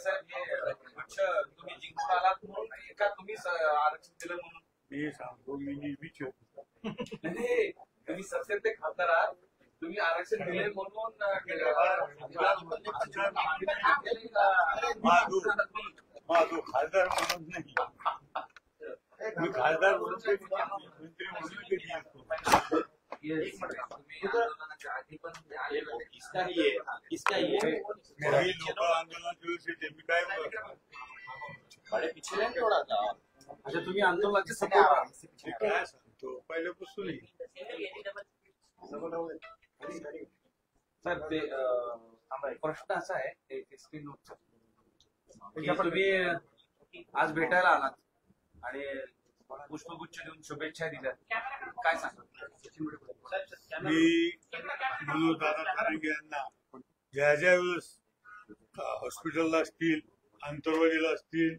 साहेब हे पक्ष तुम्ही जिंकून आलात म्हणून एका तुम्ही आरक्षण दिलं म्हणून मी सांगतो, मी नेहमीच नाही तुम्ही सत्तेत ते खासदार आहात, तुम्ही आरक्षण दिले म्हणून माझो खासदार म्हणून नाही, मी खासदार म्हणून मंत्री म्हणून कधी असतो. मी लोक आंदोलनाच्या दिवशी मी काय अच्छा तुम्ही आंदोलनाचे सपोर्ट काय सांगतो पहिल्यापासून सर ते प्रश्न असा आहे एसटी नोटचा तुम्ही आज भेटायला आलात आणि पुष्पगुच्छ देऊन शुभेच्छा दिल्या, काय सांगा? मी मनोज दादा ठाकरे यांना ज्या ज्या वेळेस हॉस्पिटलला असतील, आंतरवाडीला असतील,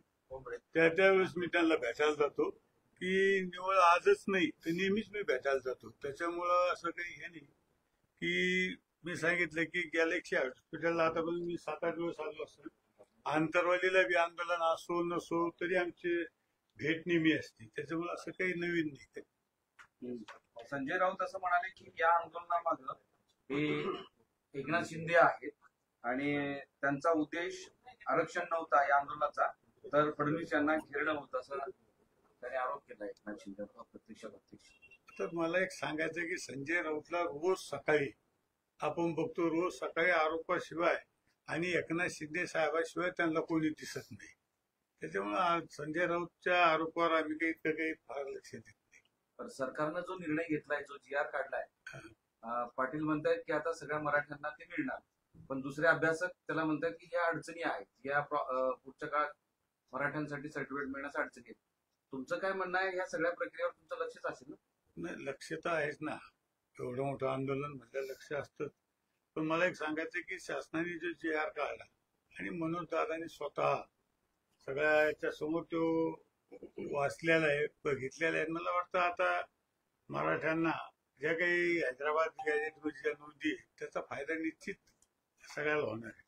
त्या त्यावेळेस मी त्यांना भेटायला जातो, की निवळ आजच नाही तर नेहमीच मी भेटायला जातो. त्याच्यामुळं असं काही हे नाही की मी सांगितलं की गॅलेक्सी हॉस्पिटलला आतापर्यंत मी 7-8 दिवस आलो असतो. आंतरवालीला बी आंदोलन असो नसो तरी आमचे भेट नेहमी असते, त्याच्यामुळे असं काही नवीन नाही. संजय राऊत असं म्हणाले की या आंदोलनामागं हे एकनाथ शिंदे आहेत आणि त्यांचा उद्देश आरक्षण नव्हता या आंदोलनाचा, तर फडणवीस यांना घेरणं होतं असं त्याने आरोप केला एकनाथ शिंदे प्रत्यक्ष. तर मला एक सांगायचं की संजय राऊतला रोज सकाळी आपण बघतो, रोज सकाळी आरोपाशिवाय आणि एकनाथ शिंदे साहेबाशिवाय त्यांना कोणी दिसत नाही. त्याच्यामुळे संजय राऊतच्या आरोपावर आम्ही काही फार लक्ष देत नाही. सरकारनं जो निर्णय घेतलाय, जो GR काढलाय, पाटील म्हणतायत की आता सगळ्या मराठ्यांना ते मिळणार, पण दुसरे अभ्यासक त्याला म्हणतात की या अडचणी आहेत, या पुढच्या काळात मराठ्यांसाठी सर्टिफिकेट मिळण्यास अडचणी आहेत. तुमचं काय म्हणणं आहे? या सगळ्या प्रक्रियेवर तुमचं लक्षच असेल ना? नाही, लक्ष तर आहेच ना, एवढं मोठं आंदोलन म्हटलं लक्ष असतं. पण मला एक सांगायचं की शासनाने जो GR काढला आणि मनोज दादांनी स्वतः सगळ्या याच्या समोर तो वाचलेला आहे, बघितलेला आहे. मला वाटतं आता मराठ्यांना ज्या काही हैदराबाद गॅजेटमध्ये ज्या नोंदी त्याचा फायदा निश्चित सगळ्याला होणार आहे.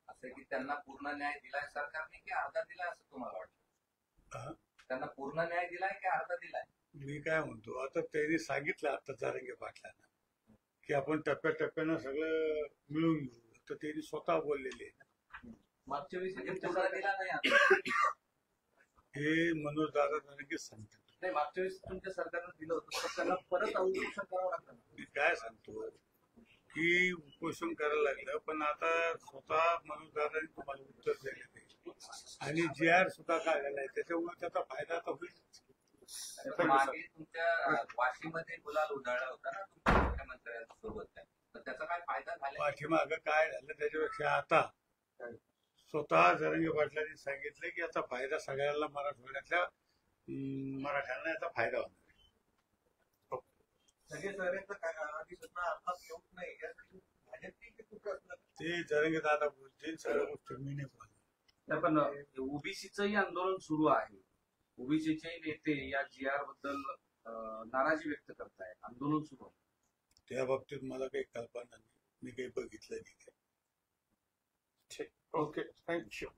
असं की त्यांना पूर्ण न्याय दिलाय सरकारने की अर्धा दिलाय असं तुम्हाला वाटतं? त्यांना पूर्ण न्याय दिलाय की अर्धा दिलाय? मी काय म्हणतो, आता त्यांनी सांगितलं आता जारंगे पाटलांना की आपण टप्प्याटप्प्यानं सगळं मिळून घेऊ, तर त्यांनी स्वतः बोललेले आहे. मागच्या वेळेस दिला नाही, हे मनोज दादा जारंगे सांगतात. नाही, मागच्या वेळेस तुमच्या सरकारनं दिलं होतं तर त्यांना परत उपोषण करावं लागतं. मी काय सांगतो की उपोषण करायला लागलं, पण आता स्वतः मनोज दादांनी तुम्हाला उत्तर दिलेलं आहे आणि GR सुद्धा काढलेला आहे, त्याच्यामुळे त्याचा फायदा आता होईल. मागे तुमच्या वाशीमध्ये गुलाल उधळला होता ना तुमच्या मुख्यमंत्र्यांसोबत, तर त्याचा काय फायदा झाला? पाठीमागं काय झालं त्याच्यापेक्षा आता स्वतः जरांगे पाटलांनी सांगितलं की याचा फायदा सगळ्यांना, मराठवाड्यातल्या मराठ्यांना याचा फायदा होणार. ते जरांगे दादा बोलतील, सगळ्या गोष्टी मी नाही बोलणार. पण ओबीसीचंही आंदोलन सुरू आहे, ओबीसीचे नेते या GR बद्दल नाराजी व्यक्त करतायत, आंदोलन सुरू आहे. त्या बाबतीत मला काही कल्पना नाही, मी काही बघितलं नाही. Okay, thank you.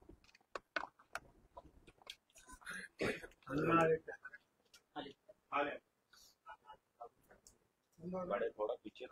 आले थोडा पीछे